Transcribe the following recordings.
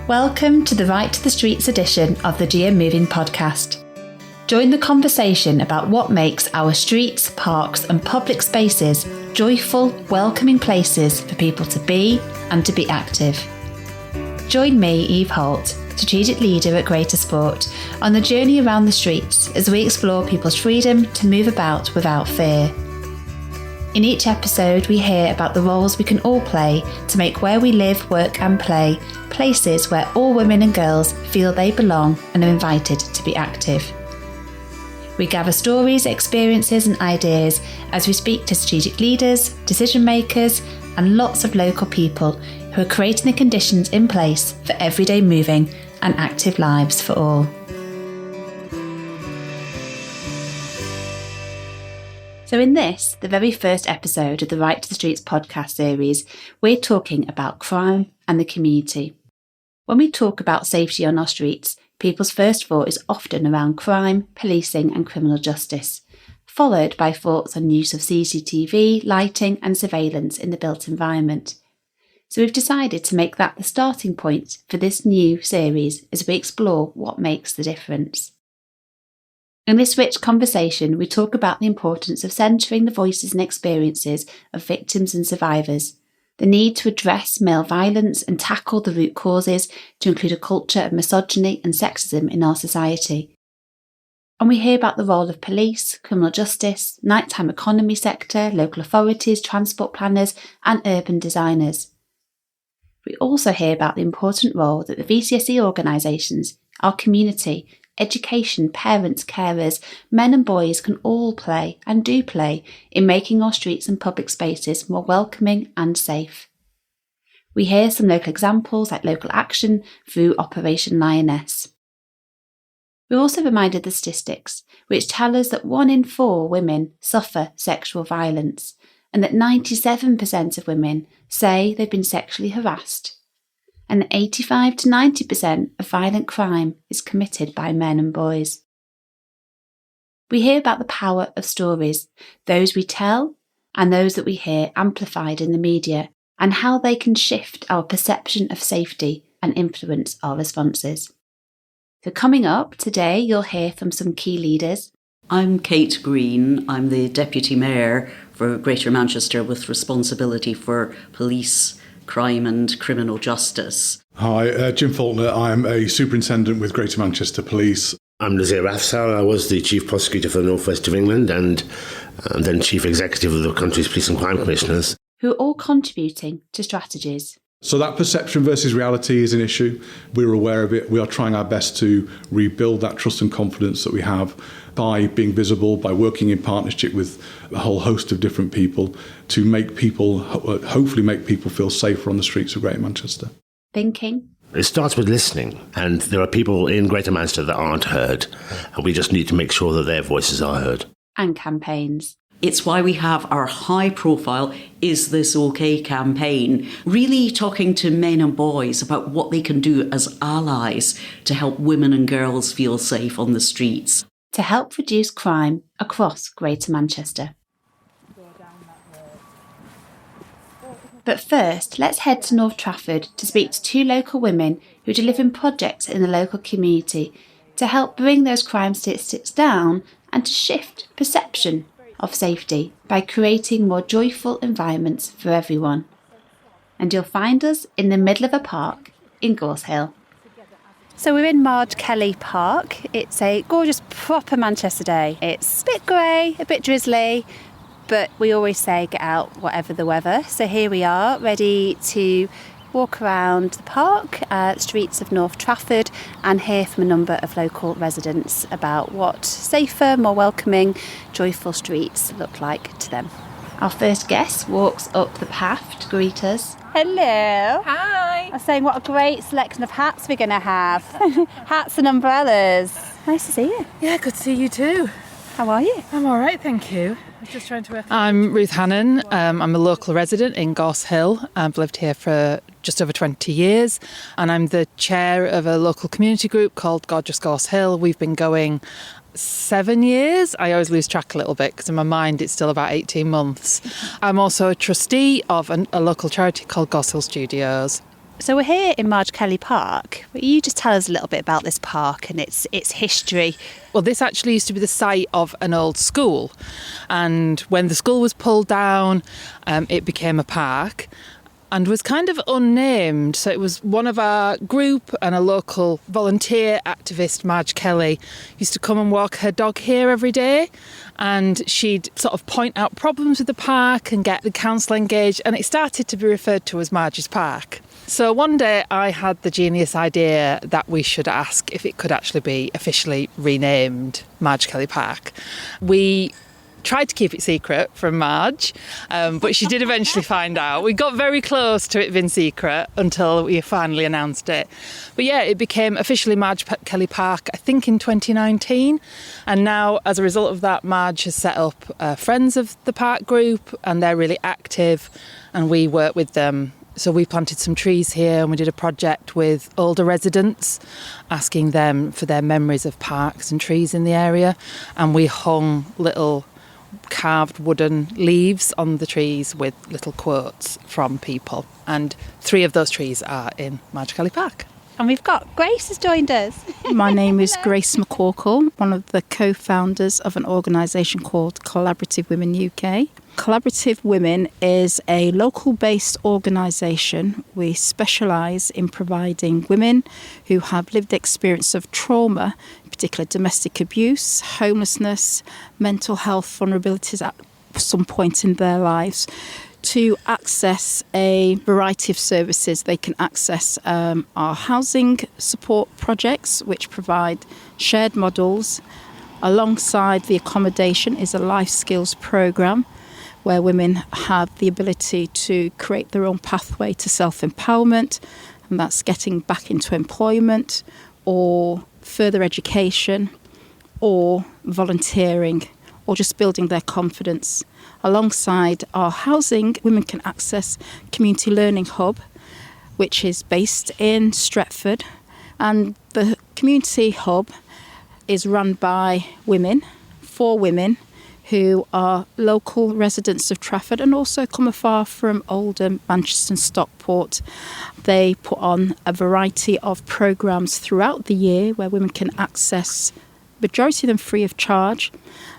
Welcome to the Right to the Streets edition of the GM Moving podcast. Join the conversation about what makes our streets, parks and public spaces joyful, welcoming places for people to be and to be active. Join me, Eve Holt, Strategic Leader at Greater Sport, on the journey around the streets as we explore people's freedom to move about without fear. In each episode, we hear about the roles we can all play to make where we live, work and play places where all women and girls feel they belong and are invited to be active. We gather stories, experiences and ideas as we speak to strategic leaders, decision makers and lots of local people who are creating the conditions in place for everyday moving and active lives for all. So in this, the very first episode of the Right to the Streets podcast series, we're talking about crime and the community. When we talk about safety on our streets, people's first thought is often around crime, policing and criminal justice, followed by thoughts on use of CCTV, lighting and surveillance in the built environment. So we've decided to make that the starting point for this new series as we explore what makes the difference. In this rich conversation, we talk about the importance of centering the voices and experiences of victims and survivors, the need to address male violence and tackle the root causes to include a culture of misogyny and sexism in our society. And we hear about the role of police, criminal justice, nighttime economy sector, local authorities, transport planners and urban designers. We also hear about the important role that the VCSE organisations, our community, education, parents, carers, men and boys can all play and do play in making our streets and public spaces more welcoming and safe. We hear some local examples like local action through Operation Lioness. We're also reminded of the statistics, which tell us that 1 in 4 women suffer sexual violence and that 97% of women say they've been sexually harassed, and 85 to 90% of violent crime is committed by men and boys. We hear about the power of stories, those we tell and those that we hear amplified in the media, and how they can shift our perception of safety and influence our responses. So coming up today, you'll hear from some key leaders. I'm Kate Green. I'm the Deputy Mayor for Greater Manchester with responsibility for police, crime and criminal justice. Hi, Jim Faulkner. I'm a Superintendent with Greater Manchester Police. I'm Nazir Afzal. I was the Chief Prosecutor for the North West of England and then Chief Executive of the country's Police and Crime Commissioners. Who are all contributing to strategies. So that perception versus reality is an issue. We're aware of it. We are trying our best to rebuild that trust and confidence that we have by being visible, by working in partnership with a whole host of different people to make people, hopefully make people feel safer on the streets of Greater Manchester. Thinking. It starts with listening, and there are people in Greater Manchester that aren't heard, and we just need to make sure that their voices are heard. And campaigns. It's why we have our high-profile Is This OK campaign, really talking to men and boys about what they can do as allies to help women and girls feel safe on the streets. To help reduce crime across Greater Manchester. But first, let's head to North Trafford to speak to 2 local women who are delivering projects in the local community to help bring those crime statistics down and to shift perception of safety by creating more joyful environments for everyone. And you'll find us in the middle of a park in Gorse Hill. So we're in Marge Kelly Park. It's a gorgeous, proper Manchester day. It's a bit grey, a bit drizzly, but we always say get out whatever the weather. So here we are, ready to walk around the park, streets of North Trafford, and hear from a number of local residents about what safer, more welcoming, joyful streets look like to them. Our first guest walks up the path to greet us. Hello. Hi. I was saying what a great selection of hats we're going to have. Hats and umbrellas. Nice to see you. Yeah, good to see you too. How are you? I'm all right, thank you. I was just trying to... I'm Ruth Hannon. I'm a local resident in Gorse Hill. I've lived here for just over 20 years and I'm the chair of a local community group called Gorgeous Gorse Hill. We've been going 7 years. I always lose track a little bit because in my mind it's still about 18 months. I'm also a trustee of a local charity called Gorse Hill Studios. So we're here in Marge Kelly Park. Will you just tell us a little bit about this park and its history? Well, this actually used to be the site of an old school. And when the school was pulled down, it became a park and was kind of unnamed. So it was one of our group, and a local volunteer activist, Marge Kelly, used to come and walk her dog here every day. And she'd sort of point out problems with the park and get the council engaged. And it started to be referred to as Marge's Park. So one day I had the genius idea that we should ask if it could actually be officially renamed Marge Kelly Park. We tried to keep it secret from Marge, but she did eventually find out. We got very close to it being secret until we finally announced it. But yeah, it became officially Marge Kelly Park, I think in 2019. And now, as a result of that, Marge has set up Friends of the Park group, and they're really active, and we work with them. So we planted some trees here, and we did a project with older residents, asking them for their memories of parks and trees in the area. And we hung little carved wooden leaves on the trees with little quotes from people. And 3 of those trees are in Marge Kelly Park. And we've got Grace has joined us. My name is Grace McCorkle, one of the co-founders of an organisation called Collaborative Women UK. Collaborative Women is a local-based organisation. We specialise in providing women who have lived experience of trauma, in particular domestic abuse, homelessness, mental health vulnerabilities at some point in their lives, to access a variety of services. They can access our housing support projects, which provide shared models. Alongside the accommodation is a life skills programme, where women have the ability to create their own pathway to self-empowerment, and that's getting back into employment or further education or volunteering or just building their confidence. Alongside our housing, women can access Community Learning Hub, which is based in Stretford. And the Community Hub is run by women, for women, who are local residents of Trafford and also come afar from Oldham, Manchester and Stockport. They put on a variety of programmes throughout the year where women can access, majority of them free of charge,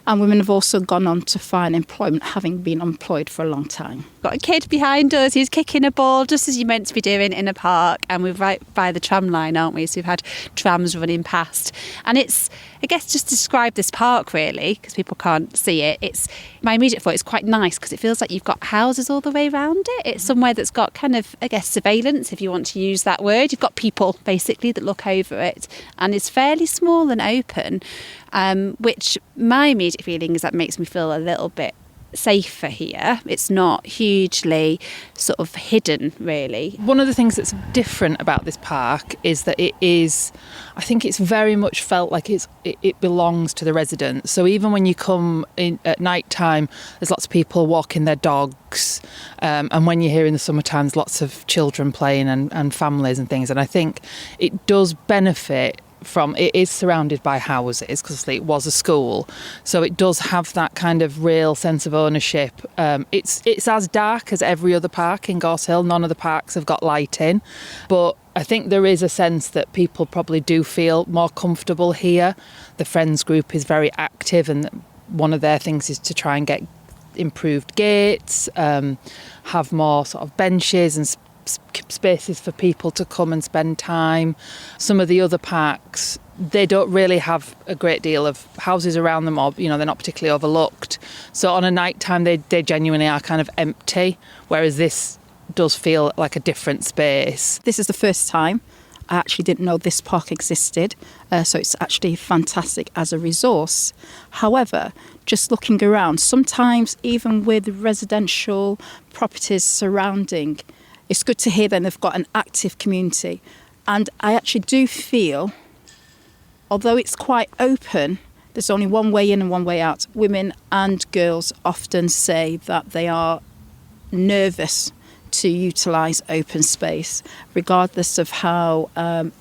and women have also gone on to find employment, having been unemployed for a long time. Got a kid behind us who's kicking a ball, just as you're meant to be doing in a park, and we're right by the tram line, aren't we? So we've had trams running past, and it's, I guess, just to describe this park really, because people can't see it, it's, my immediate thought is quite nice because it feels like you've got houses all the way around it. It's somewhere that's got kind of, I guess, surveillance, if you want to use that word. You've got people basically that look over it, and it's fairly small and open, which my immediate feeling is that makes me feel a little bit safer here. It's not hugely sort of hidden, really. One of the things that's different about this park is that it is, I think it's very much felt like it belongs to the residents. So even when you come in at night time, there's lots of people walking their dogs, and when you're here in the summertime, there's lots of children playing and families and things. And I think it does benefit from, it is surrounded by houses because it was a school, so it does have that kind of real sense of ownership. It's as dark as every other park in Gorse Hill. None of the parks have got lighting, but I think there is a sense that people probably do feel more comfortable here. The Friends group is very active, and one of their things is to try and get improved gates, have more sort of benches and spaces for people to come and spend time. Some of the other parks, they don't really have a great deal of houses around them, or they're not particularly overlooked. So on a night time, they genuinely are kind of empty, whereas this does feel like a different space. This is the first time I actually didn't know this park existed, so it's actually fantastic as a resource. However, just looking around, sometimes even with residential properties surrounding, it's good to hear then they've got an active community. And I actually do feel, although it's quite open, there's only one way in and one way out. Women and girls often say that they are nervous to utilise open space, regardless of how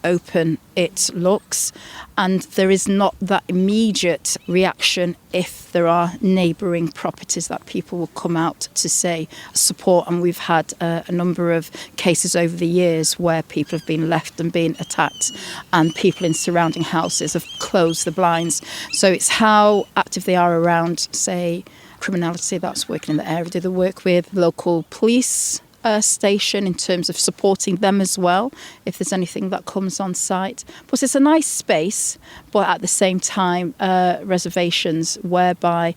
open it looks. And there is not that immediate reaction if there are neighbouring properties that people will come out to say support. And we've had a number of cases over the years where people have been left and been attacked, and people in surrounding houses have closed the blinds. So it's how active they are around, say, criminality that's working in the area. Do they work with local police station in terms of supporting them as well if there's anything that comes on site? But it's a nice space, but at the same time reservations whereby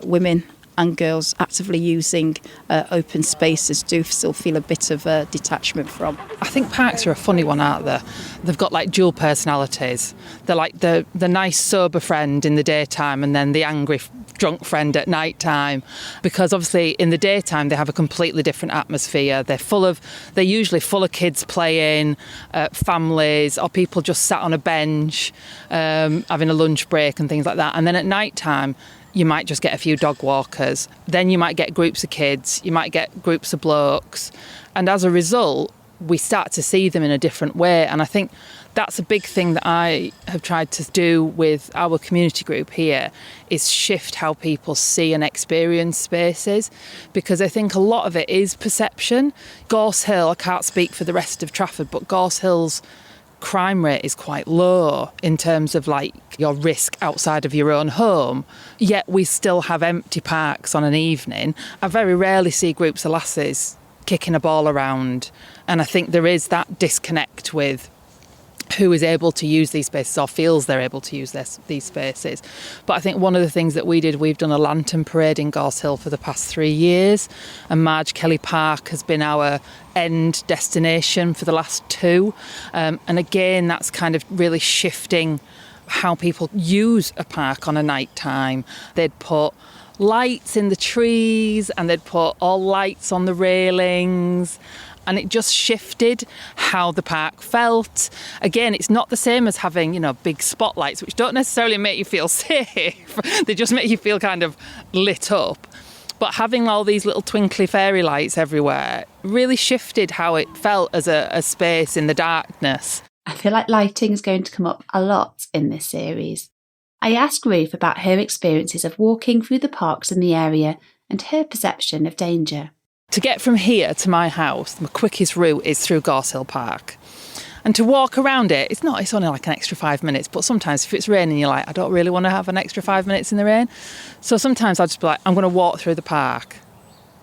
women and girls actively using open spaces do still feel a bit of a detachment from. I think parks are a funny one, aren't they? They've got like dual personalities. They're like the nice sober friend in the daytime and then the angry drunk friend at night time, because obviously in the daytime they have a completely different atmosphere. They're usually full of kids playing, families, or people just sat on a bench having a lunch break and things like that. And then at night time you might just get a few dog walkers. Then you might get groups of kids, you might get groups of blokes. And as a result, we start to see them in a different way. And I think that's a big thing that I have tried to do with our community group here, is shift how people see and experience spaces. Because I think a lot of it is perception. Gorse Hill, I can't speak for the rest of Trafford, but Gorse Hill's crime rate is quite low in terms of like your risk outside of your own home, yet we still have empty parks on an evening. I very rarely see groups of lasses kicking a ball around, and I think there is that disconnect with who is able to use these spaces or feels they're able to use these spaces. But I think one of the things that we've done a lantern parade in Gorse Hill for the past 3 years, and Marge Kelly Park has been our end destination for the last 2. And again, that's kind of really shifting how people use a park on a night time. They'd put lights in the trees and they'd put all lights on the railings, and it just shifted how the park felt. Again, it's not the same as having, big spotlights, which don't necessarily make you feel safe. They just make you feel kind of lit up. But having all these little twinkly fairy lights everywhere really shifted how it felt as a space in the darkness. I feel like lighting is going to come up a lot in this series. I asked Ruth about her experiences of walking through the parks in the area and her perception of danger. To get from here to my house, the quickest route is through Gorse Hill Park. And to walk around it, it's only like an extra 5 minutes, but sometimes if it's raining, you're like, I don't really want to have an extra 5 minutes in the rain. So sometimes I'll just be like, I'm going to walk through the park,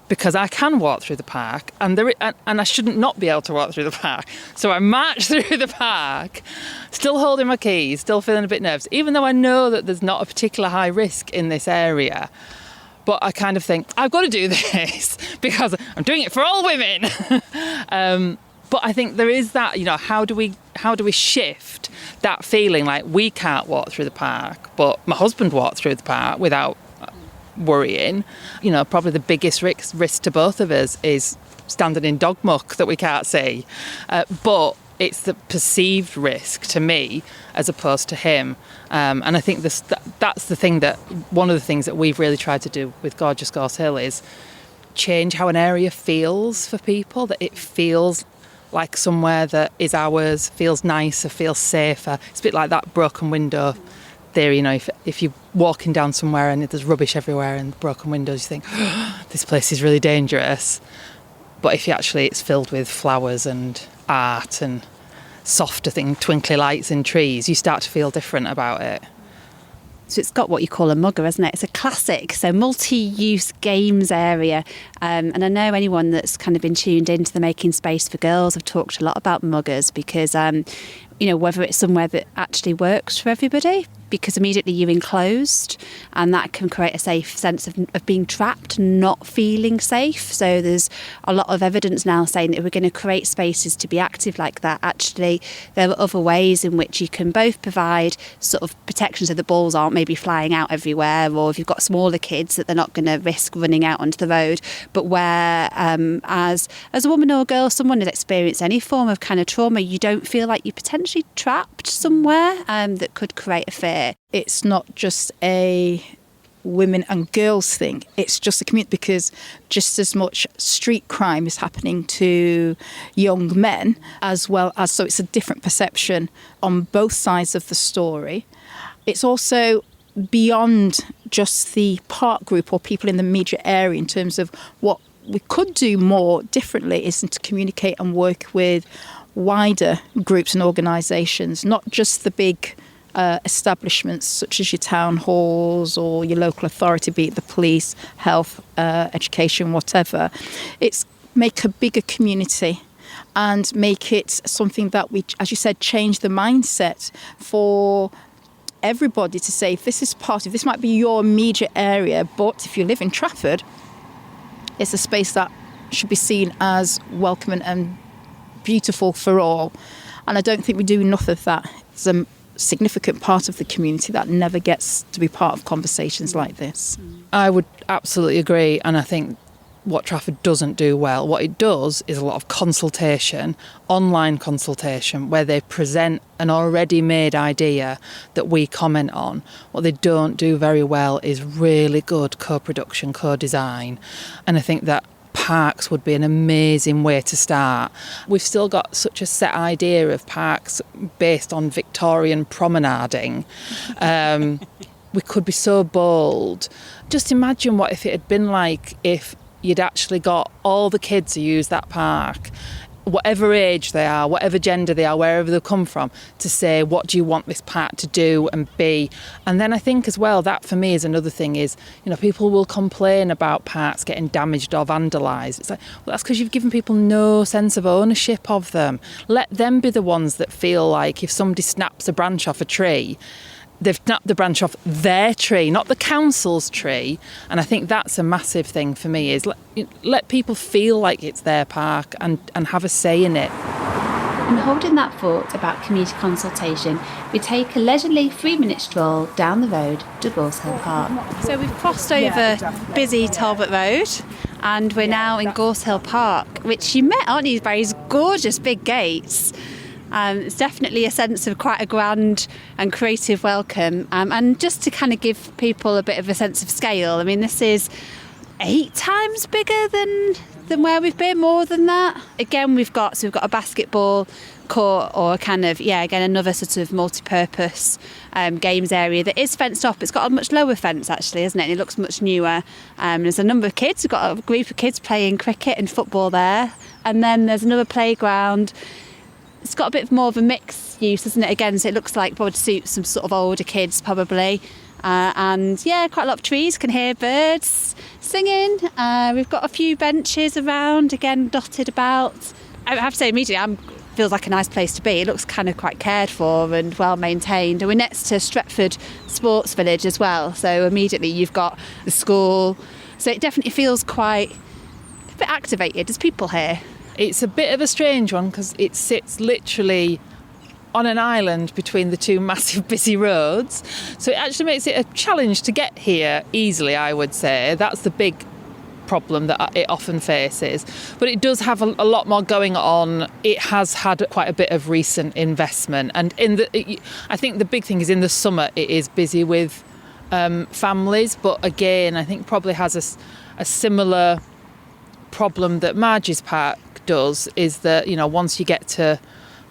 because I can walk through the park, and I shouldn't not be able to walk through the park. So I march through the park, still holding my keys, still feeling a bit nervous, even though I know that there's not a particular high risk in this area. But I kind of think, I've got to do this because I'm doing it for all women. But I think there is that, how do we shift that feeling like we can't walk through the park, but my husband walked through the park without worrying. Probably the biggest risk to both of us is standing in dog muck that we can't see. But it's the perceived risk to me as opposed to him. And I think that's the thing one of the things that we've really tried to do with Gorgeous Gorse Hill is change how an area feels for people, that it feels like somewhere that is ours, feels nicer, feels safer. It's a bit like that broken window theory, if you're walking down somewhere and there's rubbish everywhere and broken windows, you think, this place is really dangerous. But if it's filled with flowers and art and softer twinkly lights in trees, you start to feel different about it. So it's got what you call a mugger, isn't it? It's a classic, so multi-use games area. And I know anyone that's kind of been tuned into the Making Space for Girls have talked a lot about muggers because, whether it's somewhere that actually works for everybody, because immediately you're enclosed and that can create a safe sense of being trapped, not feeling safe. So there's a lot of evidence now saying that if we're going to create spaces to be active like that, actually there are other ways in which you can both provide sort of protection so the balls aren't maybe flying out everywhere, or if you've got smaller kids that they're not going to risk running out onto the road, but where as a woman or a girl, someone has experienced any form of kind of trauma, you don't feel like you're potentially trapped somewhere that could create a fear. It's not just a women and girls thing. It's just a community, because just as much street crime is happening to young men as well as, so it's a different perception on both sides of the story. It's also beyond just the park group or people in the immediate area in terms of what we could do more differently is to communicate and work with wider groups and organisations, not just the big establishments such as your town halls or your local authority, be it the police, health, education, whatever. It's make a bigger community and make it something that we, as you said, change the mindset for everybody to say, if this is part of, this might be your immediate area, but if you live in Trafford, it's a space that should be seen as welcoming and beautiful for all. And I don't think we do enough of that. It's a significant part of the community that never gets to be part of conversations like this. I would absolutely agree, and I think what Trafford doesn't do well, what it does is a lot of consultation, online consultation, where they present an already made idea that we comment on. What they don't do very well is really good co-production, co-design, and I think that parks would be an amazing way to start. We've still got such a set idea of parks based on Victorian promenading. We could be so bold. Just imagine what if it had been like if you'd actually got all the kids who use that park, whatever age they are, whatever gender they are, wherever they come from, to say, what do you want this park to do and be? And then I think as well, that for me is another thing is, people will complain about parks getting damaged or vandalised. It's like, well, that's because you've given people no sense of ownership of them. Let them be the ones that feel like if somebody snaps a branch off a tree, they've snapped the branch off their tree, not the council's tree. And I think that's a massive thing for me, is let people feel like it's their park and have a say in it. And holding that thought about community consultation, we take a leisurely 3-minute stroll down the road to Gorse Hill Park. So we've crossed over busy Talbot Road and we're now in Gorse Hill Park, which you met, aren't you, by his gorgeous big gates. It's definitely a sense of quite a grand and creative welcome. And just to kind of give people a bit of a sense of scale, I mean, this is 8 times bigger than where we've been, more than that. Again, we've got a basketball court or another sort of multi-purpose games area that is fenced off. It's got a much lower fence actually, isn't it? And it looks much newer. There's a number of kids. We've got a group of kids playing cricket and football there. And then there's another playground. It's got a bit more of a mixed use, isn't it? Again, so it looks like would suit some sort of older kids probably. Quite a lot of trees, can hear birds singing. We've got a few benches around, again, dotted about. I have to say, immediately, feels like a nice place to be. It looks kind of quite cared for and well maintained. And we're next to Stretford Sports Village as well. So immediately you've got the school. So it definitely feels quite a bit activated. There's people here. It's a bit of a strange one because it sits literally on an island between the two massive busy roads. So it actually makes it a challenge to get here easily, I would say. That's the big problem that it often faces. But it does have a lot more going on. It has had quite a bit of recent investment. And I think the big thing is in the summer it is busy with families. But again, I think probably has a similar problem that Margie's Park does, is that once you get to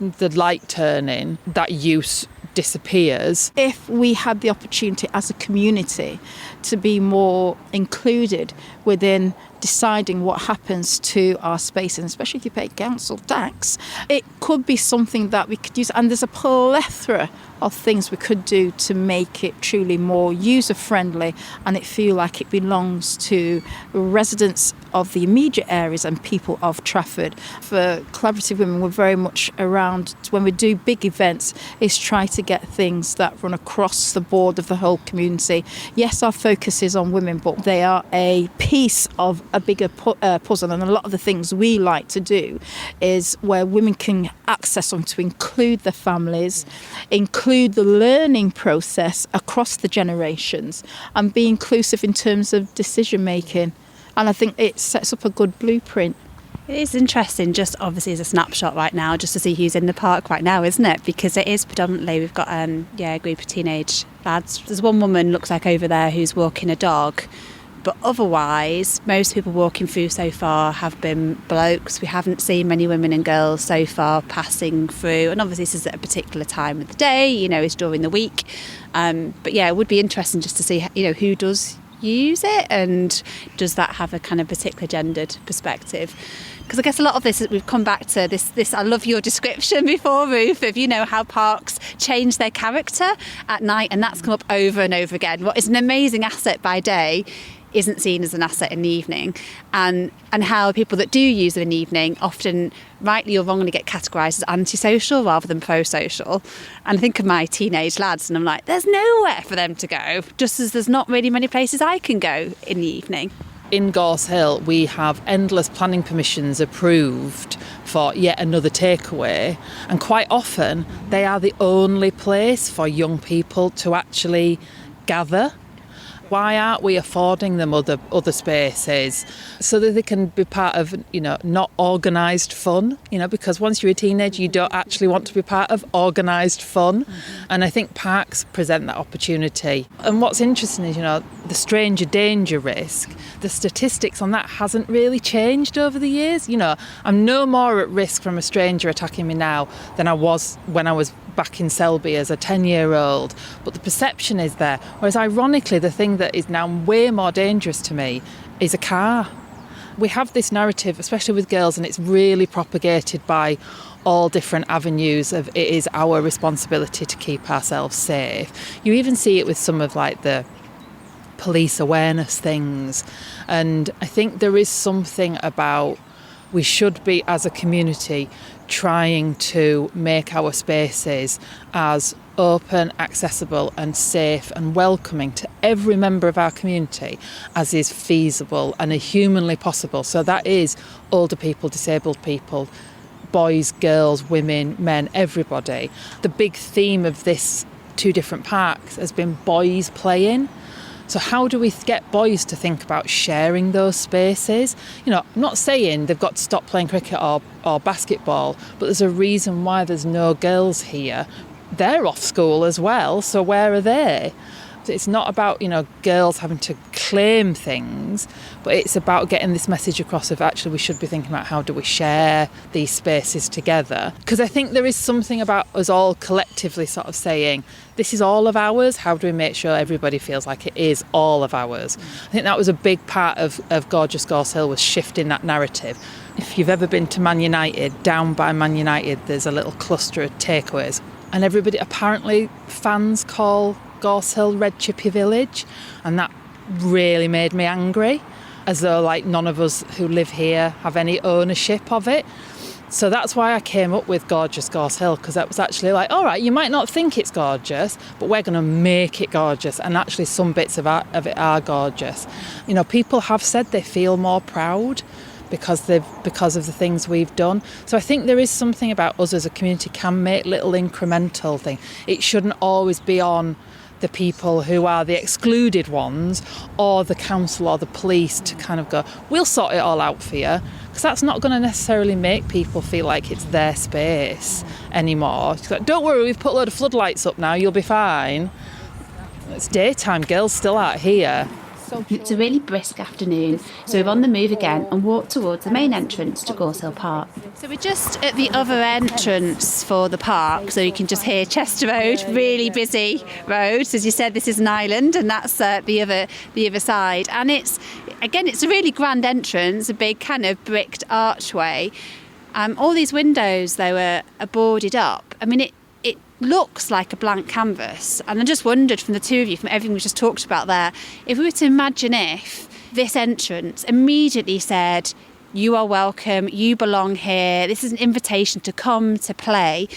the light turning, that use disappears. If we had the opportunity as a community to be more included within deciding what happens to our spaces, especially if you pay council tax, it could be something that we could use. And there's a plethora of things we could do to make it truly more user-friendly and it feel like it belongs to residents of the immediate areas and people of Trafford. For Collaborative Women, we're very much around, when we do big events, is try to get things that run across the board of the whole community. Yes, our focus is on women, but they are a piece of a bigger puzzle, and a lot of the things we like to do is where women can access them to include their families, include the learning process across the generations, and be inclusive in terms of decision making. And I think it sets up a good blueprint. It is interesting, just obviously as a snapshot right now, just to see who's in the park right now, isn't it? Because it is predominantly, we've got a group of teenage lads. There's one woman, looks like over there, who's walking a dog. But otherwise, most people walking through so far have been blokes. We haven't seen many women and girls so far passing through. And obviously this is at a particular time of the day, it's during the week. But yeah, it would be interesting just to see, who does use it, and does that have a kind of particular gendered perspective? Because I guess a lot of this, we've come back to this I love your description before, Ruth, of how parks change their character at night, and that's come up over and over again. What is an amazing asset by day isn't seen as an asset in the evening, and how people that do use them in the evening often rightly or wrongly get categorised as antisocial rather than pro-social. And I think of my teenage lads and I'm like, there's nowhere for them to go, just as there's not really many places I can go in the evening. In Gorse Hill, we have endless planning permissions approved for yet another takeaway, and quite often they are the only place for young people to actually gather. Why aren't we affording them other spaces so that they can be part of, not organised fun? Because once you're a teenager, you don't actually want to be part of organised fun. Mm-hmm. And I think parks present that opportunity. And what's interesting is, the stranger danger risk, the statistics on that hasn't really changed over the years. I'm no more at risk from a stranger attacking me now than I was when I was back in Selby as a 10-year-old, but the perception is there. Whereas ironically, the thing that is now way more dangerous to me is a car. We have this narrative, especially with girls, and it's really propagated by all different avenues of it is our responsibility to keep ourselves safe. You even see it with some of the police awareness things, and I think there is something about we should be, as a community, trying to make our spaces as open, accessible and safe and welcoming to every member of our community as is feasible and humanly possible. So that is older people, disabled people, boys, girls, women, men, everybody. The big theme of this 2 different parks has been boys playing. So how do we get boys to think about sharing those spaces? I'm not saying they've got to stop playing cricket or basketball, but there's a reason why there's no girls here. They're off school as well, so where are they? It's not about, girls having to claim things, but it's about getting this message across of actually we should be thinking about how do we share these spaces together. Because I think there is something about us all collectively sort of saying, this is all of ours, how do we make sure everybody feels like it is all of ours? I think that was a big part of Gorgeous Gorse Hill, was shifting that narrative. If you've ever been to Man United, down by Man United, there's a little cluster of takeaways. And everybody, apparently, fans call Gorse Hill Red Chippy Village, and that really made me angry, as though none of us who live here have any ownership of it. So that's why I came up with Gorgeous Gorse Hill, because that was actually all right, you might not think it's gorgeous, but we're going to make it gorgeous, and actually some bits of it are gorgeous. People have said they feel more proud because of the things we've done. So I think there is something about us as a community can make little incremental things. It shouldn't always be on the people who are the excluded ones or the council or the police to kind of go, we'll sort it all out for you, because that's not going to necessarily make people feel like it's their space anymore. It's like, don't worry, we've put a load of floodlights up now, you'll be fine. It's daytime, girls still out here. It's a really brisk afternoon, so we're on the move again and walk towards the main entrance to Gorse Hill Park. So we're just at the other entrance for the park, so you can just hear Chester Road, really busy road. As you said, this is an island, and that's the other side. And it's a really grand entrance, a big kind of bricked archway. All these windows, though, are boarded up. I mean, it looks like a blank canvas, and I just wondered from the two of you, from everything we just talked about there, if we were to imagine if this entrance immediately said, you are welcome, you belong here, this is an invitation to come to play,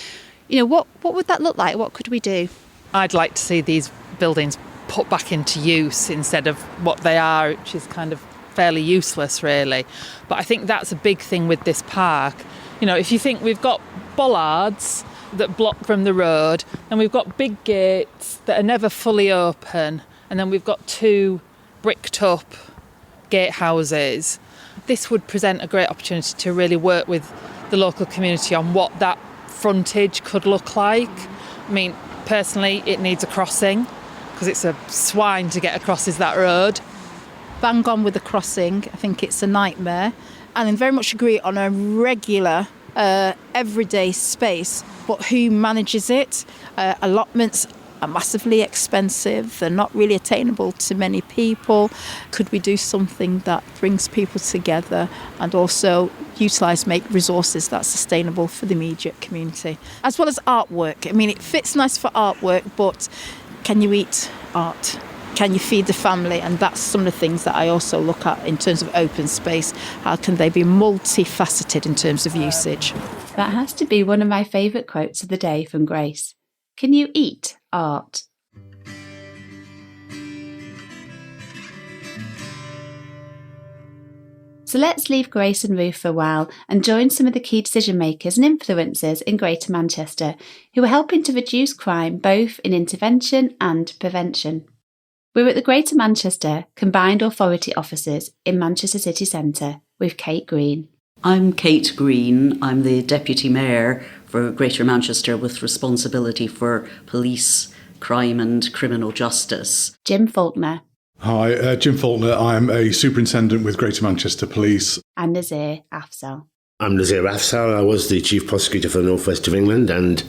what would that look like? What could we do? I'd like to see these buildings put back into use instead of what they are, which is kind of fairly useless really. But I think that's a big thing with this park. If you think we've got bollards that block from the road, and we've got big gates that are never fully open, and then we've got 2 bricked up gatehouses. this would present a great opportunity to really work with the local community on what that frontage could look like. I mean, personally, it needs a crossing because it's a swine to get across is that road. Bang on with the crossing. I think it's a nightmare. And I very much agree on a regular, everyday space, but who manages it? Allotments are massively expensive. They're not really attainable to many people. Could we do something that brings people together and also make resources that's sustainable for the immediate community? As well as artwork. I mean, it fits nice for artwork, but can you eat art? Can you feed the family? And that's some of the things that I also look at in terms of open space. How can they be multifaceted in terms of usage? That has to be one of my favourite quotes of the day from Grace. Can you eat art? So let's leave Grace and Ruth for a while and join some of the key decision makers and influencers in Greater Manchester who are helping to reduce crime both in intervention and prevention. We're at the Greater Manchester Combined Authority offices in Manchester City Centre with Kate Green. I'm Kate Green. I'm the Deputy Mayor for Greater Manchester with responsibility for police, crime and criminal justice. Jim Faulkner. Hi, Jim Faulkner. I'm a Superintendent with Greater Manchester Police. And Nazir Afzal. I'm Nazir Afzal. I was the Chief Prosecutor for the North West of England and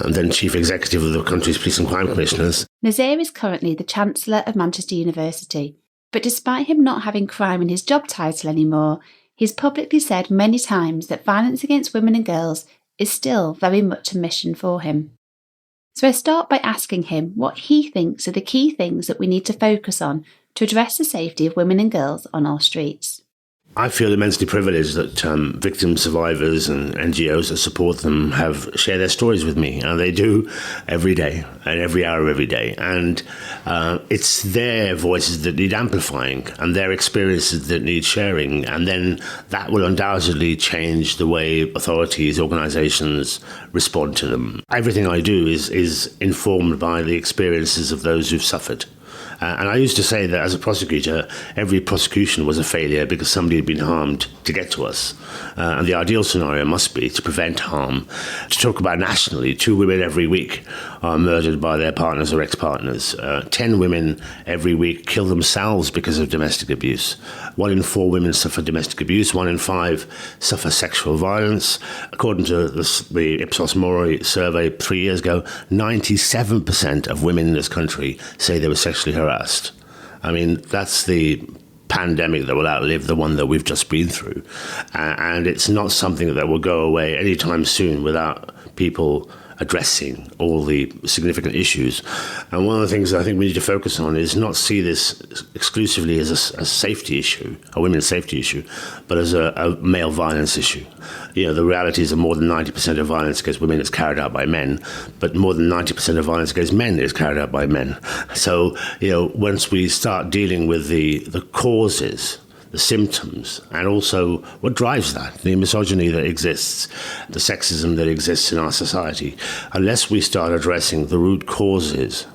then Chief Executive of the country's Police and Crime Commissioners. Nazir is currently the Chancellor of Manchester University, but despite him not having crime in his job title anymore, he's publicly said many times that violence against women and girls is still very much a mission for him. So I start by asking him what he thinks are the key things that we need to focus on to address the safety of women and girls on our streets. I feel immensely privileged that victims, survivors and NGOs that support them have shared their stories with me. And they do every day and every hour of every day. And it's their voices that need amplifying and their experiences that need sharing. And then that will undoubtedly change the way authorities, organisations respond to them. Everything I do is informed by the experiences of those who've suffered. And I used to say that as a prosecutor, every prosecution was a failure because somebody had been harmed to get to us. And the ideal scenario must be to prevent harm. To talk about nationally, 2 women every week are murdered by their partners or ex-partners. 10 women every week kill themselves because of domestic abuse. 1 in 4 women suffer domestic abuse. 1 in 5 suffer sexual violence. According to the Ipsos Mori survey 3 years ago, 97% of women in this country say they were sexually harassed. I mean, that's the pandemic that will outlive the one that we've just been through. And it's not something that will go away anytime soon without people addressing all the significant issues. And one of the things that I think we need to focus on is not see this exclusively as a safety issue, a women's safety issue, but as a male violence issue. You know, the reality is that more than 90% of violence against women is carried out by men, but more than 90% of violence against men is carried out by men. So, you know, once we start dealing with the causes, the symptoms, and also what drives that, the misogyny that exists, the sexism that exists in our society. Unless we start addressing the root causes,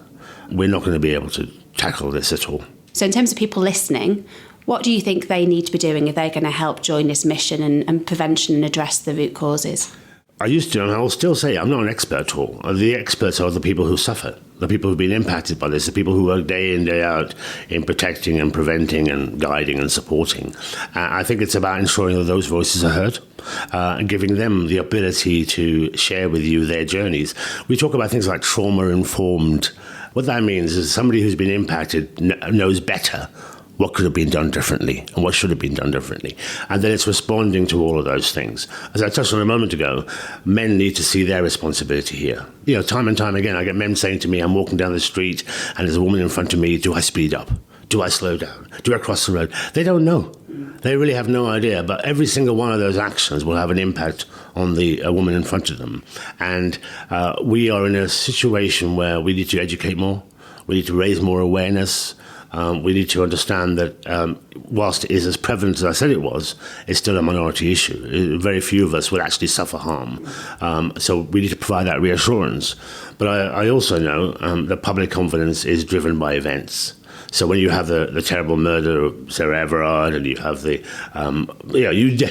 we're not going to be able to tackle this at all. So in terms of people listening, what do you think they need to be doing if they're going to help join this mission and prevention and address the root causes? I used to, and I'll still say, I'm not an expert at all. The experts are the people who suffer, the people who've been impacted by this, the people who work day in, day out in protecting and preventing and guiding and supporting. I think it's about ensuring that those voices are heard and giving them the ability to share with you their journeys. We talk about things like trauma-informed. What that means is somebody who's been impacted knows better what could have been done differently and what should have been done differently. And then it's responding to all of those things. As I touched on a moment ago, men need to see their responsibility here. You know, time and time again, I get men saying to me, I'm walking down the street and there's a woman in front of me, do I speed up? Do I slow down? Do I cross the road? They don't know. They really have no idea. But every single one of those actions will have an impact on the woman in front of them. And we are in a situation where we need to educate more. We need to raise more awareness. We need to understand that whilst it is as prevalent as I said it was, it's still a minority issue. Very few of us would actually suffer harm. So we need to provide that reassurance. But I also know that public confidence is driven by events. So when you have the terrible murder of Sarah Everard, and you have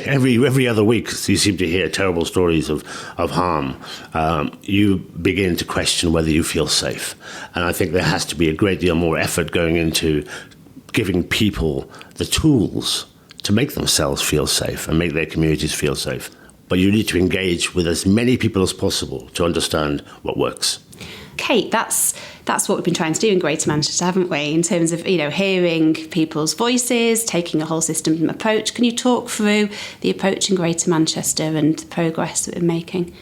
every other week you seem to hear terrible stories of harm, you begin to question whether you feel safe. And I think there has to be a great deal more effort going into giving people the tools to make themselves feel safe and make their communities feel safe. But you need to engage with as many people as possible to understand what works. Kate, that's what we've been trying to do in Greater Manchester, haven't we? In terms of, hearing people's voices, taking a whole system approach. Can you talk through the approach in Greater Manchester and the progress that we're making?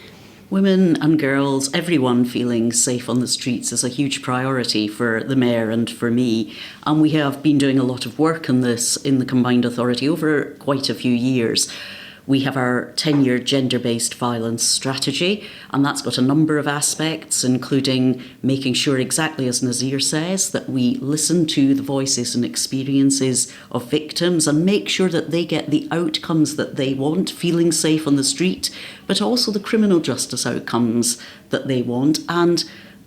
Women and girls, everyone feeling safe on the streets is a huge priority for the Mayor and for me. And we have been doing a lot of work on this in the Combined Authority over quite a few years. We have our 10-year gender-based violence strategy, and that's got a number of aspects, including making sure, exactly as Nazir says, that we listen to the voices and experiences of victims and make sure that they get the outcomes that they want, feeling safe on the street, but also the criminal justice outcomes that they want, and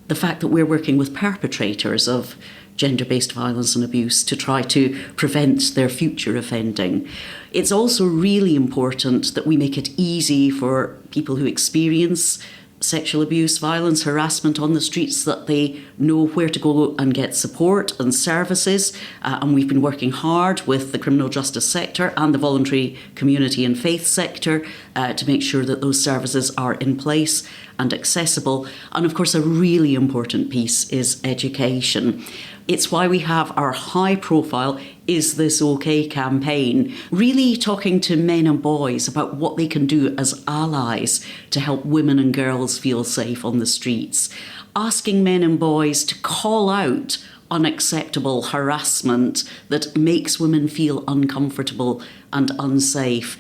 the fact that we're working with perpetrators of gender-based violence and abuse to try to prevent their future offending. It's also really important that we make it easy for people who experience sexual abuse, violence, harassment on the streets, that they know where to go and get support and services. And we've been working hard with the criminal justice sector and the voluntary community and faith sector to make sure that those services are in place and accessible. And of course, a really important piece is education. It's why we have our high-profile Is This OK campaign, really talking to men and boys about what they can do as allies to help women and girls feel safe on the streets, asking men and boys to call out unacceptable harassment that makes women feel uncomfortable and unsafe.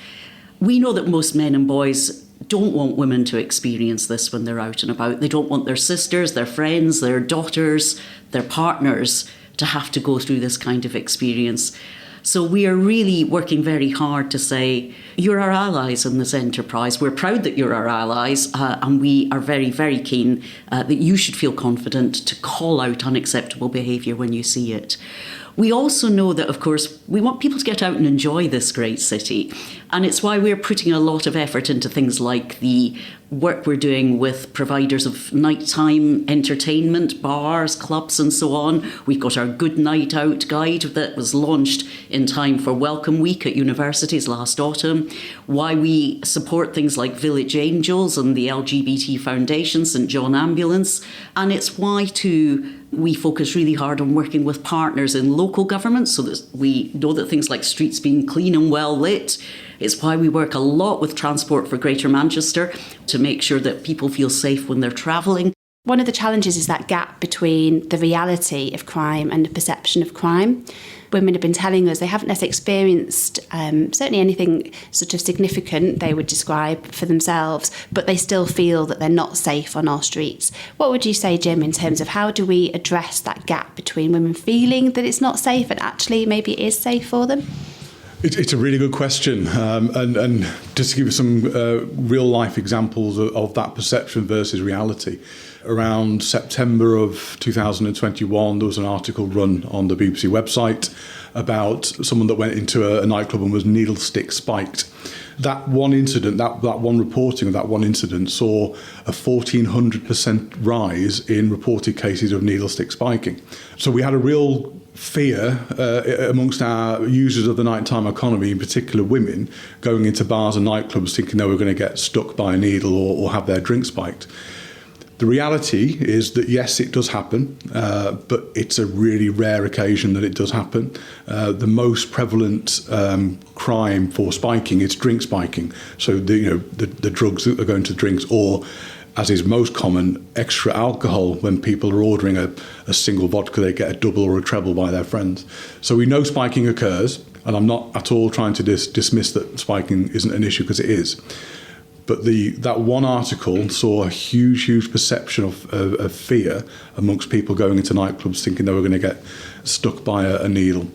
We know that most men and boys don't want women to experience this when they're out and about. They don't want their sisters, their friends, their daughters, their partners to have to go through this kind of experience. So we are really working very hard to say, you're our allies in this enterprise. We're proud that you're our allies, and we are very, very keen that you should feel confident to call out unacceptable behaviour when you see it. We also know that, of course, we want people to get out and enjoy this great city. And it's why we're putting a lot of effort into things like the work we're doing with providers of nighttime entertainment, bars, clubs and so on. We've got our Good Night Out guide that was launched in time for Welcome Week at universities last autumn. Why we support things like Village Angels and the LGBT Foundation, St John Ambulance. And it's why, too, we focus really hard on working with partners in local government so that we know that things like streets being clean and well lit. It's why we work a lot with Transport for Greater Manchester to make sure that people feel safe when they're travelling. One of the challenges is that gap between the reality of crime and the perception of crime. Women have been telling us they haven't necessarily experienced certainly anything sort of significant they would describe for themselves, but they still feel that they're not safe on our streets. What would you say, Jim, in terms of how do we address that gap between women feeling that it's not safe and actually maybe it is safe for them? It's a really good question, and just to give you some real-life examples of that perception versus reality. Around September of 2021, there was an article run on the BBC website about someone that went into a nightclub and was needle stick spiked. That one incident, that one reporting of that one incident saw a 1,400% rise in reported cases of needle stick spiking. So we had a real fear amongst our users of the nighttime economy, in particular women, going into bars and nightclubs thinking they were going to get stuck by a needle or have their drink spiked. The reality is that, yes, it does happen, but it's a really rare occasion that it does happen. The most prevalent crime for spiking is drink spiking. So the drugs that are going to drinks, or, as is most common, extra alcohol. When people are ordering a single vodka, they get a double or a treble by their friends. So we know spiking occurs, and I'm not at all trying to dismiss that spiking isn't an issue, because it is. But that one article saw a huge perception of fear amongst people going into nightclubs thinking they were going to get stuck by a needle.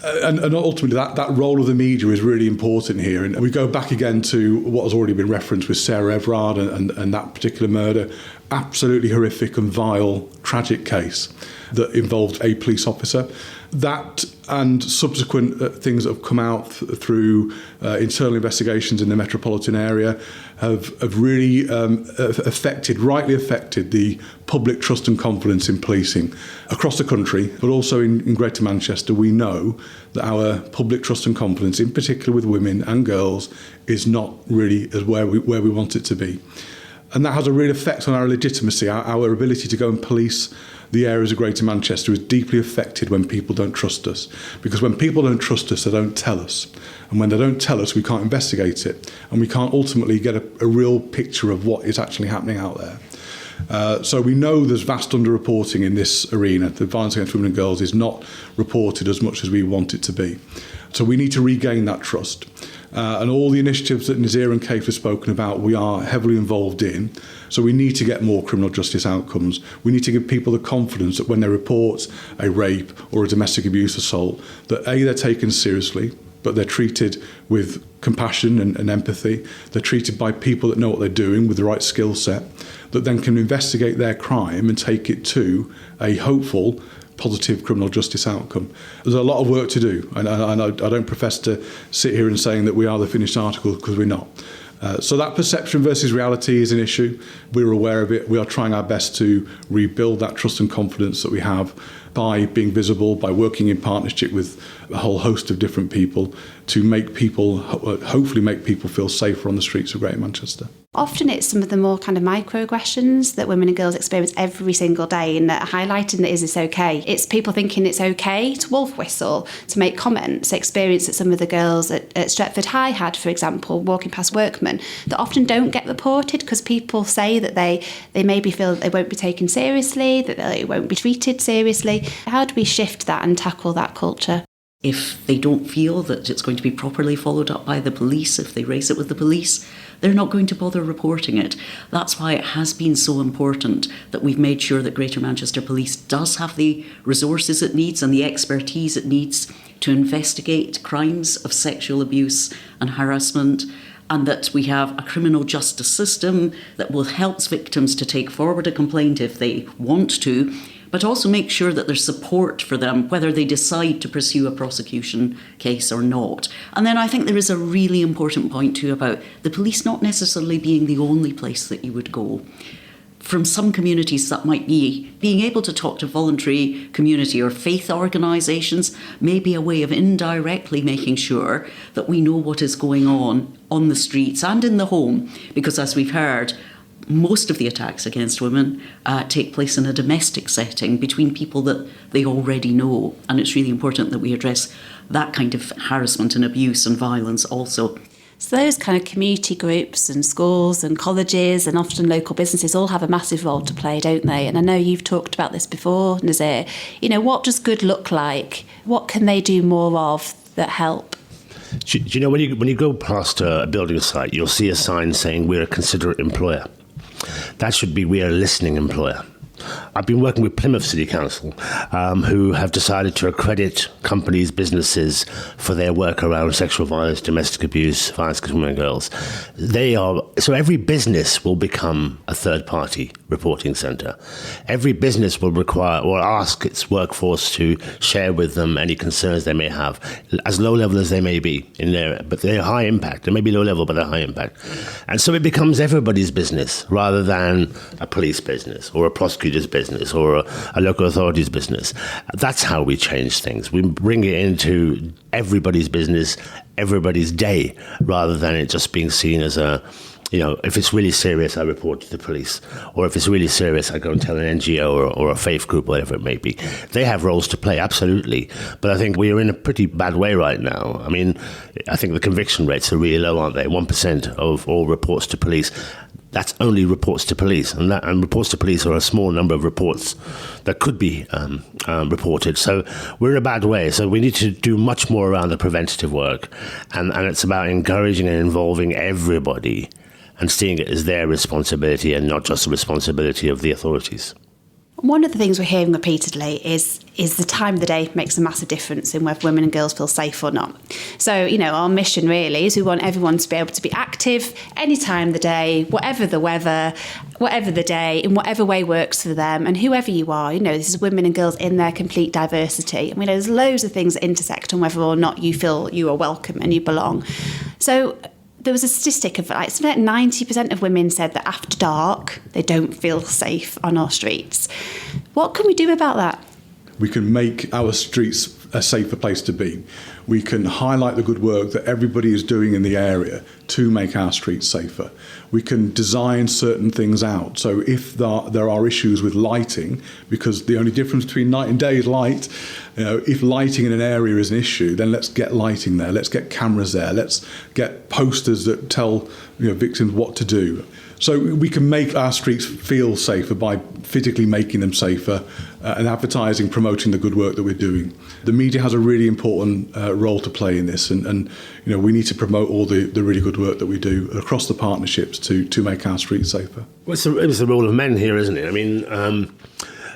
And ultimately, that role of the media is really important here. And we go back again to what has already been referenced with Sarah Everard and that particular murder. Absolutely horrific and vile, tragic case that involved a police officer. That and subsequent things that have come out through internal investigations in the metropolitan area have really rightly affected the public trust and confidence in policing across the country, but also in Greater Manchester. We know that our public trust and confidence, in particular with women and girls, is not really as where we want it to be. And that has a real effect on our legitimacy. Our ability to go and police the areas of Greater Manchester is deeply affected when people don't trust us. Because when people don't trust us, they don't tell us. And when they don't tell us, we can't investigate it. And we can't ultimately get a real picture of what is actually happening out there. So we know there's vast underreporting in this arena. The violence against women and girls is not reported as much as we want it to be. So we need to regain that trust. And all the initiatives that Nazir and Kate have spoken about, we are heavily involved in. So we need to get more criminal justice outcomes. We need to give people the confidence that when they report a rape or a domestic abuse assault, that A, they're taken seriously, but they're treated with compassion and empathy. They're treated by people that know what they're doing with the right skill set, that then can investigate their crime and take it to a hopeful, positive criminal justice outcome. There's a lot of work to do, and I don't profess to sit here and saying that we are the finished article, because we're not. So that perception versus reality is an issue. We're aware of it. We are trying our best to rebuild that trust and confidence that we have by being visible, by working in partnership with a whole host of different people to make people, hopefully make people feel safer on the streets of Greater Manchester. Often it's some of the more kind of microaggressions that women and girls experience every single day, and that highlighting that is okay. It's people thinking it's okay to wolf whistle, to make comments, experience that some of the girls at Stretford High had, for example, walking past workmen, that often don't get reported because people say that they maybe feel they won't be taken seriously, that they won't be treated seriously. How do we shift that and tackle that culture? If they don't feel that it's going to be properly followed up by the police, if they raise it with the police, they're not going to bother reporting it. That's why it has been so important that we've made sure that Greater Manchester Police does have the resources it needs and the expertise it needs to investigate crimes of sexual abuse and harassment, and that we have a criminal justice system that will help victims to take forward a complaint if they want to, but also make sure that there's support for them, whether they decide to pursue a prosecution case or not. And then I think there is a really important point too about the police not necessarily being the only place that you would go. From some communities, that might be being able to talk to voluntary community or faith organisations, may be a way of indirectly making sure that we know what is going on the streets and in the home. Because as we've heard, most of the attacks against women take place in a domestic setting between people that they already know. And it's really important that we address that kind of harassment and abuse and violence also. So those kind of community groups and schools and colleges and often local businesses all have a massive role to play, don't they? And I know you've talked about this before, Nazir. You know, what does good look like? What can they do more of that help? Do you know, when you go past a building site, you'll see a sign saying we're a considerate employer. That should be we're a listening employer. I've been working with Plymouth City Council, who have decided to accredit companies, businesses for their work around sexual violence, domestic abuse, violence against women and girls. So every business will become a third-party reporting centre. Every business will require or ask its workforce to share with them any concerns they may have, as low level as they may be in there, but they're high impact. They may be low level, but they're high impact. And so it becomes everybody's business rather than a police business or a prosecutor's business or a local authority's business. That's how we change things. We bring it into everybody's business, everybody's day, rather than it just being seen as if it's really serious, I report to the police. Or if it's really serious, I go and tell an NGO or a faith group, whatever it may be. They have roles to play, absolutely. But I think we are in a pretty bad way right now. I mean, I think the conviction rates are really low, aren't they? 1% of all reports to police. That's only reports to police, and reports to police are a small number of reports that could be reported. So we're in a bad way. So we need to do much more around the preventative work, and it's about encouraging and involving everybody and seeing it as their responsibility and not just the responsibility of the authorities. One of the things we're hearing repeatedly is the time of the day makes a massive difference in whether women and girls feel safe or not. So, our mission really is we want everyone to be able to be active any time of the day, whatever the weather, whatever the day, in whatever way works for them. And whoever you are, this is women and girls in their complete diversity. I mean, there's loads of things that intersect on whether or not you feel you are welcome and you belong. So there was a statistic of something like 90% of women said that after dark, they don't feel safe on our streets. What can we do about that? We can make our streets a safer place to be. We can highlight the good work that everybody is doing in the area to make our streets safer. We can design certain things out. So if there are issues with lighting, because the only difference between night and day is light, if lighting in an area is an issue, then let's get lighting there. Let's get cameras there. Let's get posters that tell victims what to do. So we can make our streets feel safer by physically making them safer and advertising, promoting the good work that we're doing. The media has a really important role to play in this, and we need to promote all the really good work that we do across the partnerships to make our streets safer. Well, it was the role of men here, isn't it? I mean,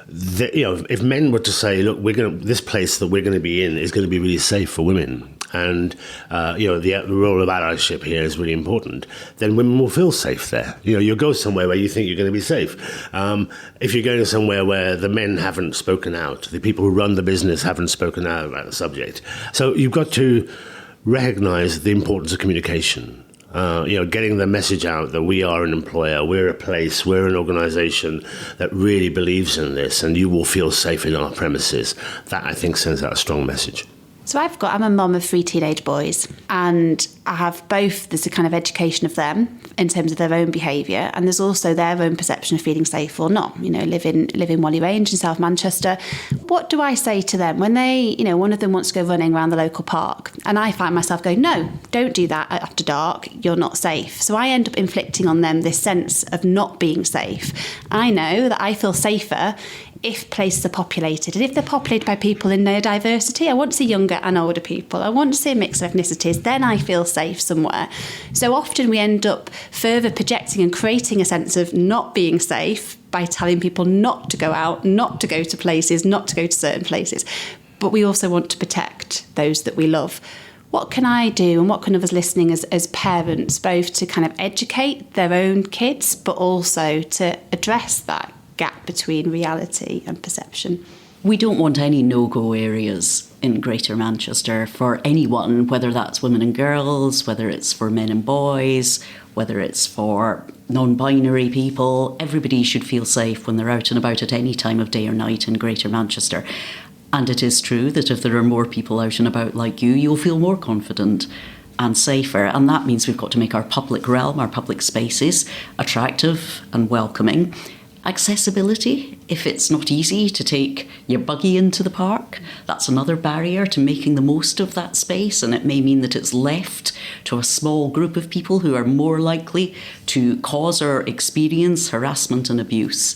if men were to say, look, this place that we're going to be in is going to be really safe for women, and the role of allyship here is really important, then women will feel safe there. You'll go somewhere where you think you're going to be safe. If you're going somewhere where the men haven't spoken out, the people who run the business haven't spoken out about the subject. So you've got to recognise the importance of communication. Getting the message out that we are an employer, we're a place, we're an organisation that really believes in this, and you will feel safe in our premises. That, I think, sends out a strong message. So I'm a mum of 3 teenage boys, and I have both, there's a kind of education of them in terms of their own behaviour, and there's also their own perception of feeling safe or not. Live in Whalley Range in South Manchester. What do I say to them when they, one of them wants to go running around the local park, and I find myself going, no, don't do that after dark, you're not safe. So I end up inflicting on them this sense of not being safe. I know that I feel safer if places are populated, and if they're populated by people in their diversity. I want to see younger and older people. I want to see a mix of ethnicities. Then I feel safe somewhere. So often we end up further projecting and creating a sense of not being safe by telling people not to go out, not to go to places, not to go to certain places. But we also want to protect those that we love. What can I do, and what can others listening as parents, both to kind of educate their own kids, but also to address that gap between reality and perception? We don't want any no-go areas in Greater Manchester for anyone, whether that's women and girls, whether it's for men and boys, whether it's for non-binary people. Everybody should feel safe when they're out and about at any time of day or night in Greater Manchester. And it is true that if there are more people out and about like you, you'll feel more confident and safer. And that means we've got to make our public realm, our public spaces, attractive and welcoming. Accessibility, if it's not easy to take your buggy into the park, that's another barrier to making the most of that space, and it may mean that it's left to a small group of people who are more likely to cause or experience harassment and abuse.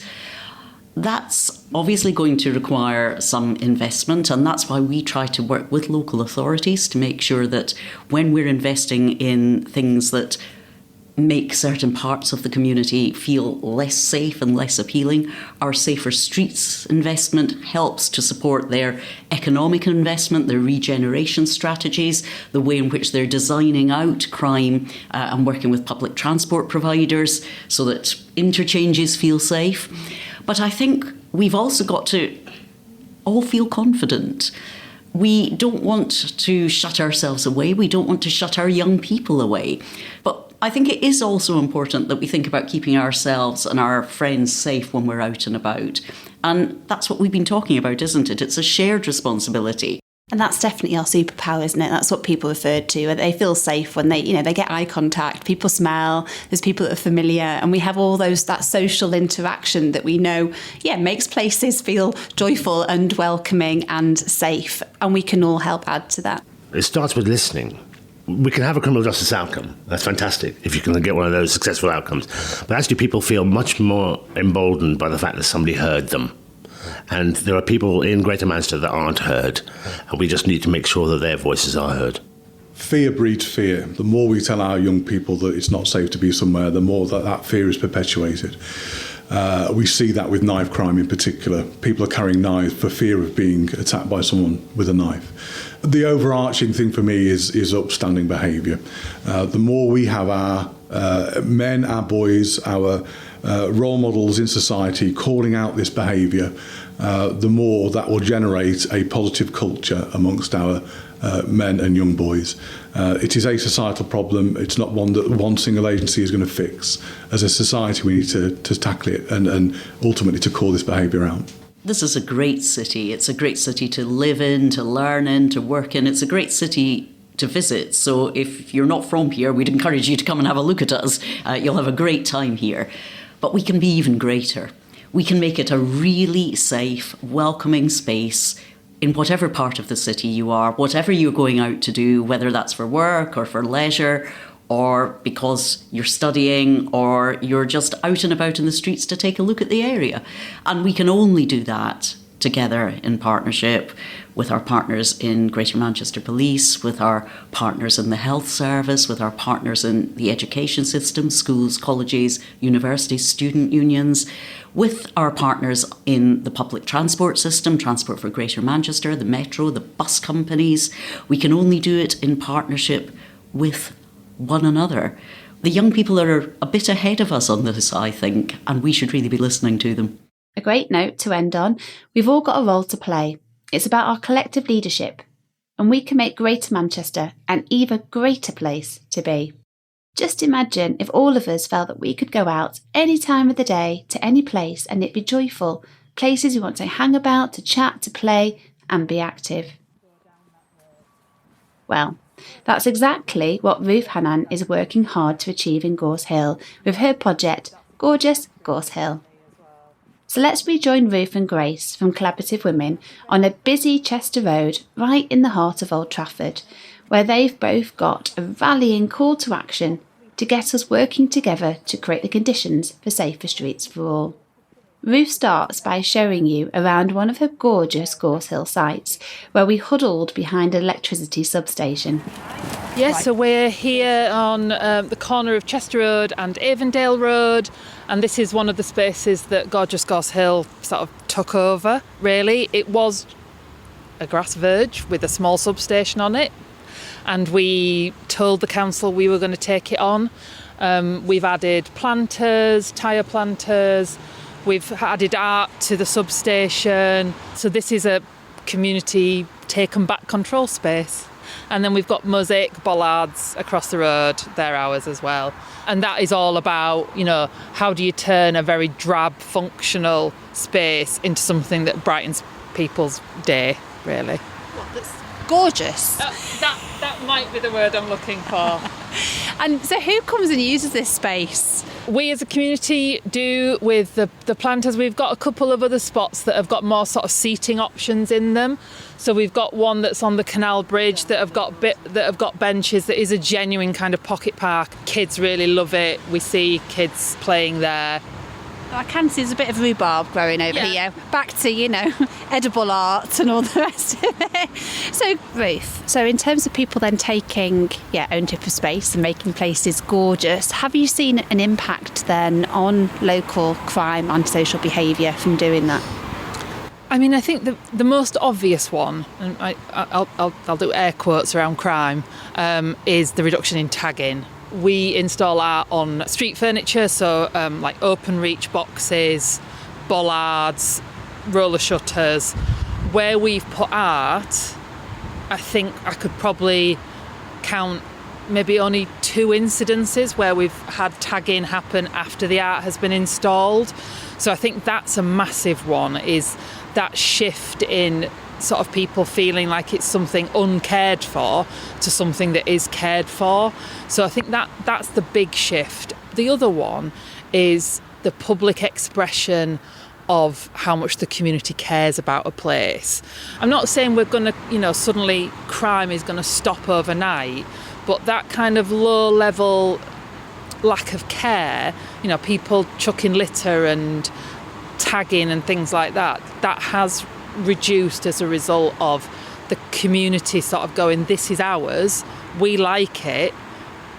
That's obviously going to require some investment, and that's why we try to work with local authorities to make sure that when we're investing in things that make certain parts of the community feel less safe and less appealing, our Safer Streets investment helps to support their economic investment, their regeneration strategies, the way in which they're designing out crime and working with public transport providers so that interchanges feel safe. But I think we've also got to all feel confident. We don't want to shut ourselves away. We don't want to shut our young people away. But I think it is also important that we think about keeping ourselves and our friends safe when we're out and about. And that's what we've been talking about, isn't it? It's a shared responsibility. And that's definitely our superpower, isn't it? That's what people refer to. They feel safe when they get eye contact, people smell, there's people that are familiar, and we have all that social interaction that we know, makes places feel joyful and welcoming and safe. And we can all help add to that. It starts with listening. We can have a criminal justice outcome. That's fantastic if you can get one of those successful outcomes. But actually people feel much more emboldened by the fact that somebody heard them. And there are people in Greater Manchester that aren't heard, and we just need to make sure that their voices are heard. fear breeds fear. The more we tell our young people that it's not safe to be somewhere, the more that fear is perpetuated. We see that with knife crime in particular. People are carrying knives for fear of being attacked by someone with a knife. The overarching thing for me is upstanding behaviour. The more we have our men, our boys, our role models in society calling out this behaviour, the more that will generate a positive culture amongst our men and young boys. It is a societal problem. It's not one that one single agency is going to fix. As a society, we need to tackle it and ultimately to call this behaviour out. This is a great city. It's a great city to live in, to learn in, to work in. It's a great city to visit. So if you're not from here, we'd encourage you to come and have a look at us. You'll have a great time here. But we can be even greater. We can make it a really safe, welcoming space in whatever part of the city you are, whatever you're going out to do, whether that's for work or for leisure or because you're studying or you're just out and about in the streets to take a look at the area. And we can only do that together in partnership with our partners in Greater Manchester Police, with our partners in the health service, with our partners in the education system, schools, colleges, universities, student unions, with our partners in the public transport system, Transport for Greater Manchester, the Metro, the bus companies. We can only do it in partnership with one another. The young people are a bit ahead of us on this, I think, and we should really be listening to them. A great note to end on. We've all got a role to play. It's about our collective leadership, and we can make Greater Manchester an even greater place to be. Just imagine if all of us felt that we could go out any time of the day to any place and it be joyful, places we want to hang about, to chat, to play and be active. Well, that's exactly what Ruth Hannan is working hard to achieve in Gorse Hill with her project, Gorgeous Gorse Hill. So let's rejoin Ruth and Grace from Collaborative Women on a busy Chester Road right in the heart of Old Trafford, where they've both got a rallying call to action to get us working together to create the conditions for safer streets for all. Ruth starts by showing you around one of her gorgeous Gorse Hill sites, where we huddled behind an electricity substation. Yes, so we're here on the corner of Chester Road and Avondale Road, and this is one of the spaces that Gorgeous Gorse Hill sort of took over, really. It was a grass verge with a small substation on it, and we told the council we were going to take it on. We've added planters, tyre planters, we've added art to the substation. So this is a community taken back control space. And then we've got mosaic bollards across the road, they're ours as well. And that is all about, you know, how do you turn a very drab, functional space into something that brightens people's day, really. What, that's gorgeous? That might be the word I'm looking for. And so who comes and uses this space? We as a community do with the planters. We've got a couple of other spots that have got more sort of seating options in them. So we've got one that's on the canal bridge that have got benches that is a genuine kind of pocket park. Kids really love it. We see kids playing there. I can see there's a bit of rhubarb growing over here. Back to, you know, edible art and all the rest of it. So, Ruth, so in terms of people then taking ownership of space and making places gorgeous, have you seen an impact then on local crime and social behaviour from doing that? I mean, I think the most obvious one, and I'll do air quotes around crime, is the reduction in tagging. We install art on street furniture, so like open reach boxes, bollards, roller shutters. Where we've put art, I think I could probably count maybe only 2 incidences where we've had tagging happen after the art has been installed. So I think that's a massive one, is that shift in sort of people feeling like it's something uncared for to something that is cared for. So I think that's the big shift. The other one is the public expression of how much the community cares about a place. I'm not saying we're going to, suddenly crime is going to stop overnight, but that kind of low level lack of care, people chucking litter and tagging and things like that has reduced as a result of the community sort of going, this is ours, we like it,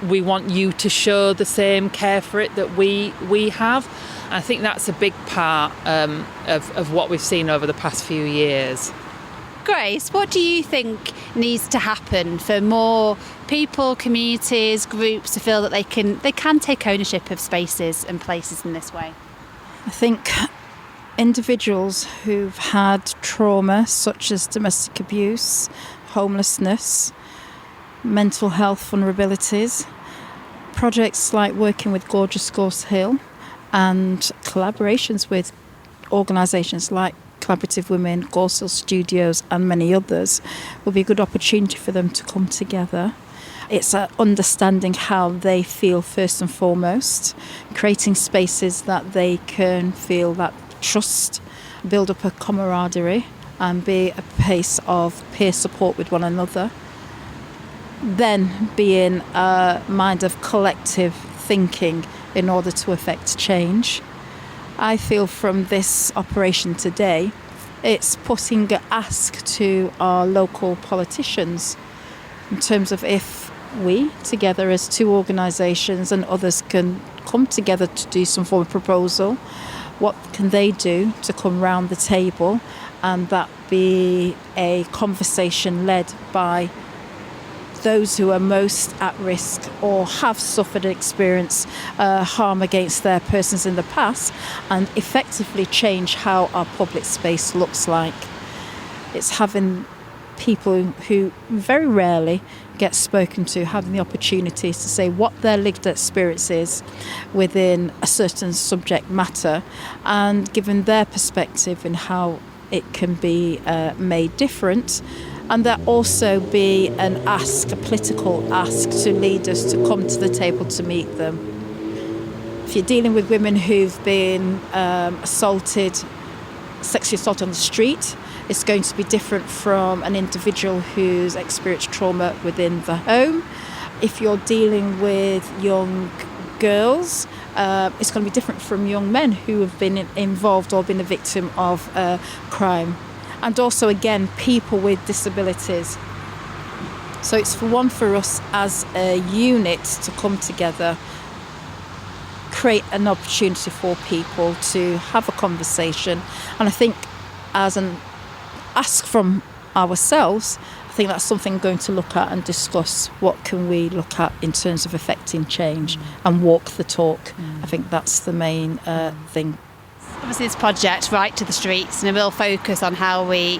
we want you to show the same care for it that we have. And I think that's a big part of what we've seen over the past few years. Grace, what do you think needs to happen for more people, communities, groups to feel that they can take ownership of spaces and places in this way? I think individuals who've had trauma such as domestic abuse, homelessness, mental health vulnerabilities, projects like working with Gorgeous Gorse Hill and collaborations with organisations like Collaborative Women, Gorse Hill Studios and many others will be a good opportunity for them to come together. It's understanding how they feel first and foremost, creating spaces that they can feel that trust, build up a camaraderie and be a place of peer support with one another. Then be in a mind of collective thinking in order to effect change. I feel from this operation today, it's putting an ask to our local politicians in terms of if we, together as two organisations and others, can come together to do some form of proposal, what can they do to come round the table, and that be a conversation led by those who are most at risk or have suffered and experienced harm against their persons in the past, and effectively change how our public space looks like. It's having people who very rarely get spoken to, having the opportunities to say what their lived experience is within a certain subject matter, and given their perspective in how it can be made different. And that also be an ask, a political ask to leaders to come to the table to meet them. If you're dealing with women who've been sexually assaulted on the street, it's going to be different from an individual who's experienced trauma within the home. If you're dealing with young girls, it's going to be different from young men who have been involved or been a victim of crime. And also, again, people with disabilities. So it's for us as a unit to come together, create an opportunity for people to have a conversation. And I think as an ask from ourselves, I think that's something we're going to look at and discuss. What can we look at in terms of effecting change and walk the talk? I think that's the main thing. Obviously this project, Right to the Streets, and a real focus on how we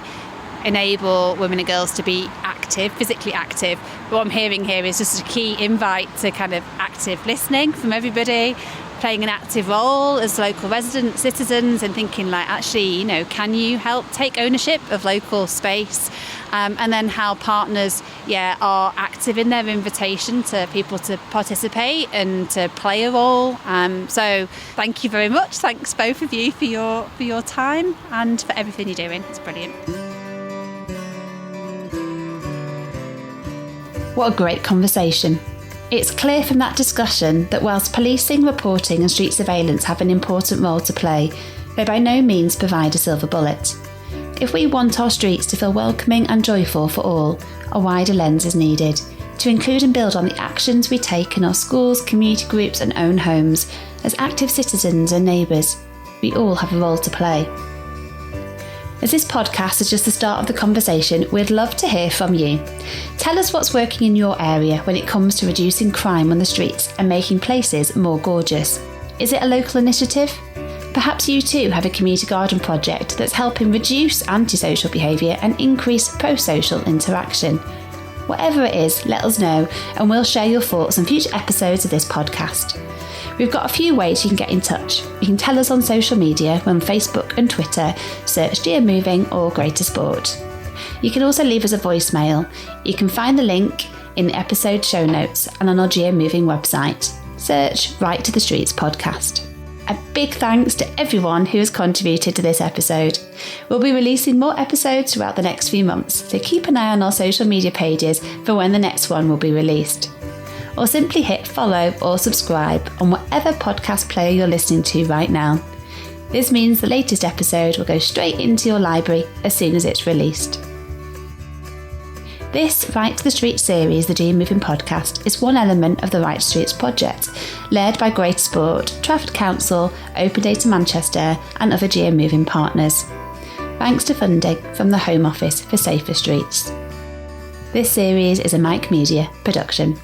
enable women and girls to be active, physically active. But what I'm hearing here is just a key invite to kind of active listening from everybody, playing an active role as local resident citizens and thinking like, actually, can you help take ownership of local space? And then how partners, are active in their invitation to people to participate and to play a role. So thank you very much. Thanks both of you for your time and for everything you're doing. It's brilliant. What a great conversation. It's clear from that discussion that whilst policing, reporting and street surveillance have an important role to play, they by no means provide a silver bullet. If we want our streets to feel welcoming and joyful for all, a wider lens is needed to include and build on the actions we take in our schools, community groups and own homes. As active citizens and neighbours, we all have a role to play. As this podcast is just the start of the conversation, we'd love to hear from you. Tell us what's working in your area when it comes to reducing crime on the streets and making places more gorgeous. Is it a local initiative? Perhaps you too have a community garden project that's helping reduce antisocial behaviour and increase pro-social interaction. Whatever it is, let us know and we'll share your thoughts on future episodes of this podcast. We've got a few ways you can get in touch. You can tell us on social media on Facebook and Twitter, search Geo Moving or Greater Sport. You can also leave us a voicemail. You can find the link in the episode show notes and on our Geo Moving website. Search Right to the Streets podcast. A big thanks to everyone who has contributed to this episode. We'll be releasing more episodes throughout the next few months, so keep an eye on our social media pages for when the next one will be released. Or simply hit follow or subscribe on whatever podcast player you're listening to right now. This means the latest episode will go straight into your library as soon as it's released. This Right to the Streets series, the Geo Moving podcast, is one element of the Right to Streets project, led by Greater Sport, Trafford Council, Open Data Manchester and other Geo Moving partners. Thanks to funding from the Home Office for Safer Streets. This series is a Mike Media production.